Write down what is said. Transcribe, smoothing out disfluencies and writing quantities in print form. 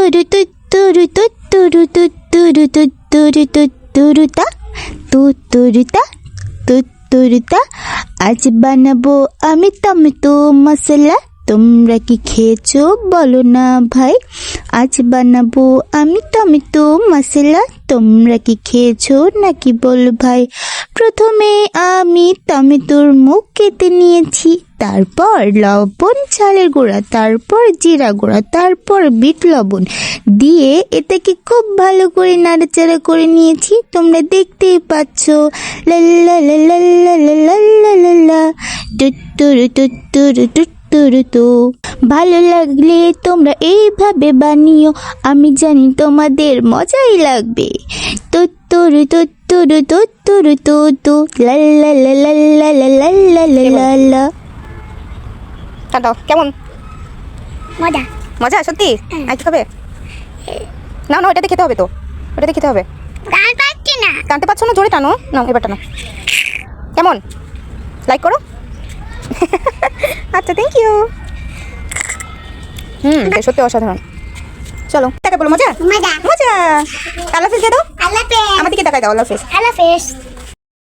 তুরু তুরু তুরু তুরু তুরু তুরুতা তুরুতা তুরুতা। আজ বানাবো আমি টমেটো মশলা, তোমরা কি খেয়েছো বলো না ভাই। আজ বানাবো আমি টমেটো মশলা, তোমরা কি খেয়েছো নাকি বলো ভাই। প্রথমে আমি টমেটোর মুখ কেটে নিয়েছি, তারপর লবণ, চালের গুঁড়া, তারপর জিরা গুঁড়া, তারপর বিট লবণ দিয়ে এটাকে খুব ভালো করে নাড়াচাড়া করে নিয়েছি। তোমরা দেখতেই পাচ্ছ। লাল্লা লাল্লা লাল্লা লাল্লা টুটুরু টুটুরু টুটুরু তো। ভালো লাগলে তোমরা এইভাবে বানিও, আমি জানি তোমাদের মজাই লাগবে। তুতুরু তুতুরু তুতুরু তুতু লাল্লা লাল্লা লাল্লা লাল্লা লাল্লা। দাও কেমন মজা মজা সত্যি? আর কি খাবে? না না, ওটাতে খেতে হবে তো, ওটাতে খেতে হবে। গান পাচ্ছি না, টানতে পারছো না, জোরে টানো। না এবার টানো। কেমন? লাইক করো। আচ্ছা, থ্যাংক ইউ। সত্যি অসাধারণ। চলো টাকা বলো। মজা মজা মজা। আল্লাহ হাফেজ দিয়ে দাও। আল্লাহ হাফেজ। আমার দিকে তাকাই দাও। আল্লাহ হাফেজ। আল্লাহ হাফেজ।